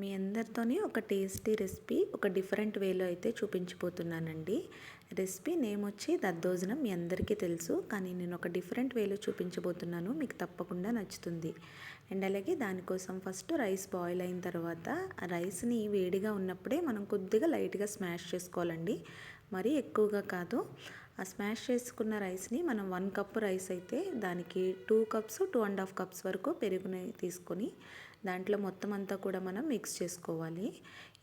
మీ అందరితోని ఒక tasty recipe ఒక డిఫరెంట్ వేలో అయితే చూపించబోతున్నానండి. రెసిపీ నేమ్ వచ్చి దద్దోజనం. మీ అందరికీ తెలుసు, కానీ నేను ఒక డిఫరెంట్ వేలో చూపించబోతున్నాను. మీకు తప్పకుండా నచ్చుతుంది. అండ్ అలాగే దానికోసం ఫస్ట్ రైస్ బాయిల్ అయిన తర్వాత ఆ రైస్ని వేడిగా ఉన్నప్పుడే మనం కొద్దిగా లైట్గా స్మాష్ చేసుకోవాలండి, మరీ ఎక్కువగా కాదు. ఆ స్మాష్ చేసుకున్న రైస్ని మనం 1 కప్పు రైస్ అయితే దానికి 2 కప్స్ 2.5 కప్స్ వరకు పెరుగుని తీసుకొని దాంట్లో మొత్తం అంతా కూడా మనం మిక్స్ చేసుకోవాలి.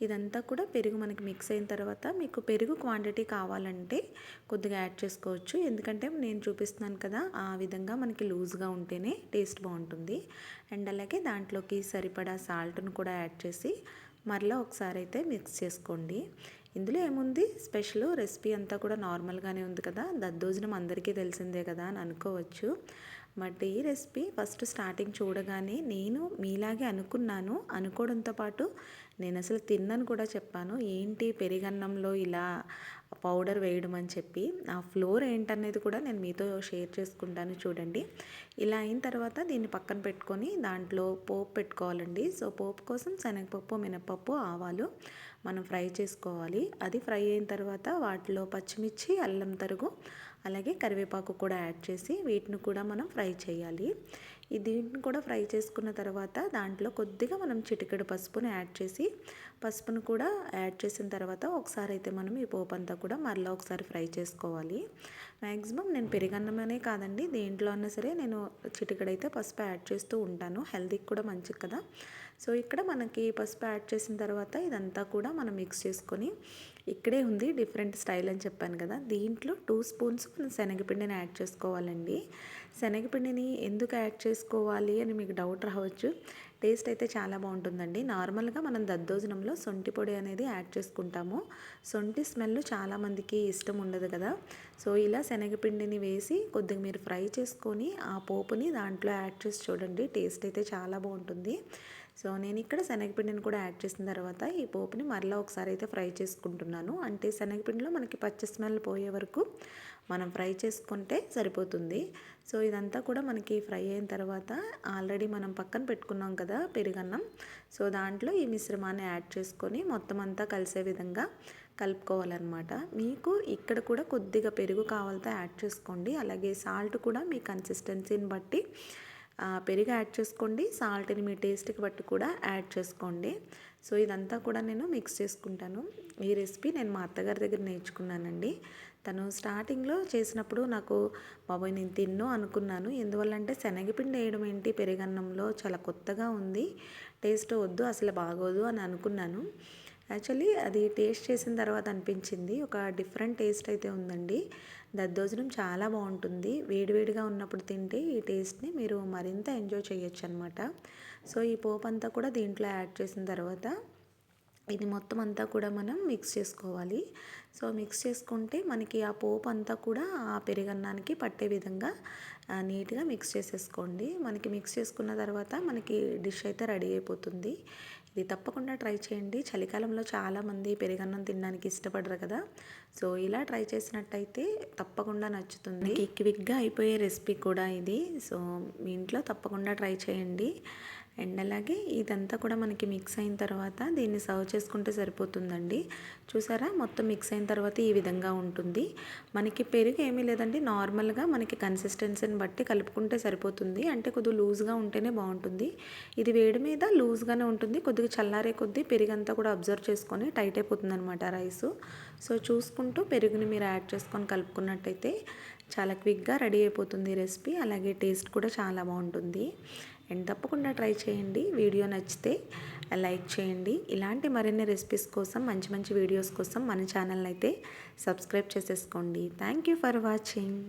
ఇదంతా కూడా పెరుగు మనకి మిక్స్ అయిన తర్వాత మీకు పెరుగు క్వాంటిటీ కావాలంటే కొద్దిగా యాడ్ చేసుకోవచ్చు. ఎందుకంటే నేను చూపిస్తున్నాను కదా, ఆ విధంగా మనకి లూజ్గా ఉంటేనే టేస్ట్ బాగుంటుంది. అండ్ అలాగే దాంట్లోకి సరిపడా సాల్ట్ను కూడా యాడ్ చేసి మరలా ఒకసారి అయితే మిక్స్ చేసుకోండి. ఇందులో ఏముంది స్పెషల్, రెసిపీ అంతా కూడా నార్మల్గానే ఉంది కదా, దద్దోజనం అందరికీ తెలిసిందే కదా అని అనుకోవచ్చు. బట్ ఈ రెసిపీ ఫస్ట్ స్టార్టింగ్ చూడగానే నేను మీలాగే అనుకున్నాను. అనుకోవడంతో పాటు నేను అసలు తిన్నాను కూడా చెప్పాను. ఏంటి పెరుగన్నంలో ఇలా పౌడర్ వేయడం అని చెప్పి, ఆ ఫ్లోర్ ఏంటనేది కూడా నేను మీతో షేర్ చేసుకుంటాను. చూడండి, ఇలా అయిన తర్వాత దీన్ని పక్కన పెట్టుకొని దాంట్లో పోపు పెట్టుకోవాలండి. సో పోపు కోసం శనగపప్పు, మినపప్పు, ఆవాలు మనం ఫ్రై చేసుకోవాలి. అది ఫ్రై అయిన తర్వాత వాటిలో పచ్చిమిర్చి, అల్లం తరుగు, అలాగే కరివేపాకు కూడా యాడ్ చేసి వీటిని కూడా మనం ఫ్రై చేయాలి. దీన్ని కూడా ఫ్రై చేసుకున్న తర్వాత దాంట్లో కొద్దిగా మనం చిటికెడు పసుపును యాడ్ చేసి, పసుపును కూడా యాడ్ చేసిన తర్వాత ఒకసారి అయితే మనం ఈ పోపు అంతా కూడా మరలా ఒకసారి ఫ్రై చేసుకోవాలి. మ్యాక్సిమం నేను పెరుగన్నమనే కాదండి, దేంట్లో అన్నా సరే నేను చిటికెడైతే పసుపు యాడ్ చేస్తూ ఉంటాను. హెల్తీకి కూడా మంచిది కదా. సో ఇక్కడ మనకి పసుపు యాడ్ చేసిన తర్వాత ఇదంతా కూడా మనం మిక్స్ చేసుకొని, ఇక్కడే ఉంది డిఫరెంట్ స్టైల్ అని చెప్పాను కదా, దీంట్లో 2 స్పూన్స్ మనం శనగపిండిని యాడ్ చేసుకోవాలండి. శనగపిండిని ఎందుకు యాడ్ చేసుకోవాలి అని మీకు డౌట్ రావచ్చు. టేస్ట్ అయితే చాలా బాగుంటుందండి. నార్మల్గా మనం దద్దోజనంలో సొంటి పొడి అనేది యాడ్ చేసుకుంటాము. సొంటి స్మెల్ చాలామందికి ఇష్టం ఉండదు కదా. సో ఇలా శనగపిండిని వేసి కొద్దిగా మీరు ఫ్రై చేసుకొని ఆ పోపుని దాంట్లో యాడ్ చేసి చూడండి, టేస్ట్ అయితే చాలా బాగుంటుంది. సో నేను ఇక్కడ శనగపిండిని కూడా యాడ్ చేసిన తర్వాత ఈ పోపుని మరలా ఒకసారి అయితే ఫ్రై చేసుకుంటున్నాను. అంటే శనగపిండిలో మనకి పచ్చి స్మెల్ పోయే వరకు మనం ఫ్రై చేసుకుంటే సరిపోతుంది. సో ఇదంతా కూడా మనకి ఫ్రై అయిన తర్వాత ఆల్రెడీ మనం పక్కన పెట్టుకున్నాం కదా పెరుగన్నం, సో దాంట్లో ఈ మిశ్రమాన్ని యాడ్ చేసుకొని మొత్తం అంతా కలిసే విధంగా కలుపుకోవాలన్నమాట. మీకు ఇక్కడ కూడా కొద్దిగా పెరుగు కావాలితే యాడ్ చేసుకోండి. అలాగే సాల్ట్ కూడా మీ కన్సిస్టెన్సీని బట్టి పెరుగు యాడ్ చేసుకోండి. సాల్ట్ని మీ టేస్ట్కి బట్టి కూడా యాడ్ చేసుకోండి. సో ఇదంతా కూడా నేను మిక్స్ చేసుకుంటాను. ఈ రెసిపీ నేను మా అత్తగారి దగ్గర నేర్చుకున్నానండి. తను స్టార్టింగ్లో చేసినప్పుడు నాకు బాబోయ్ నేను తిన్ను అనుకున్నాను. ఎందువల్లంటే శనగపిండి వేయడం ఏంటి పెరుగన్నంలో, చాలా కొత్తగా ఉంది, టేస్ట్ వద్దు అసలు బాగోదు అని అనుకున్నాను. యాక్చువల్లీ అది టేస్ట్ చేసిన తర్వాత అనిపించింది ఒక డిఫరెంట్ టేస్ట్ అయితే ఉందండి. దద్దోజనం చాలా బాగుంటుంది. వేడివేడిగా ఉన్నప్పుడు తింటే ఈ టేస్ట్ని మీరు మరింత ఎంజాయ్ చేయొచ్చు అనమాట. సో ఈ పోపు అంతా కూడా దీంట్లో యాడ్ చేసిన తర్వాత ఇది మొత్తం అంతా కూడా మనం మిక్స్ చేసుకోవాలి. సో మిక్స్ చేసుకుంటే మనకి ఆ పోపు అంతా కూడా ఆ పెరుగన్నానికి పట్టే విధంగా నీట్గా మిక్స్ చేసేసుకోండి. మనకి మిక్స్ చేసుకున్న తర్వాత మనకి డిష్ అయితే రెడీ అయిపోతుంది. ఇది తప్పకుండా ట్రై చేయండి. చలికాలంలో చాలామంది పెరుగన్నం తినడానికి ఇష్టపడరు కదా. సో ఇలా ట్రై చేసినట్టయితే తప్పకుండా నచ్చుతుంది. క్విక్గా అయిపోయే రెసిపీ కూడా ఇది. సో మీ ఇంట్లో తప్పకుండా ట్రై చేయండి. అండ్ అలాగే ఇదంతా కూడా మనకి మిక్స్ అయిన తర్వాత దీన్ని సర్వ్ చేసుకుంటే సరిపోతుందండి. చూసారా, మొత్తం మిక్స్ అయిన తర్వాత ఈ విధంగా ఉంటుంది. మనకి పెరుగు ఏమీ లేదండి, నార్మల్గా మనకి కన్సిస్టెన్సీని బట్టి కలుపుకుంటే సరిపోతుంది. అంటే కొద్దిగా లూజ్గా ఉంటేనే బాగుంటుంది. ఇది వేడి మీద లూజ్గానే ఉంటుంది. కొద్దిగా చల్లారే కొద్దీ పెరుగు అంతా కూడా అబ్జర్వ్ చేసుకొని టైట్ అయిపోతుంది అనమాట రైసు. సో చూసుకుంటూ పెరుగుని మీరు యాడ్ చేసుకొని కలుపుకున్నట్టయితే చాలా క్విక్గా రెడీ అయిపోతుంది రెసిపీ. అలాగే టేస్ట్ కూడా చాలా బాగుంటుంది. అండ్ తప్పకుండా ట్రై చేయండి. వీడియో నచ్చితే లైక్ చేయండి. ఇలాంటి మరిన్ని రెసిపీస్ కోసం, మంచి మంచి వీడియోస్ కోసం మన ఛానల్ని అయితే సబ్స్క్రైబ్ చేసేసుకోండి. Thank you for watching.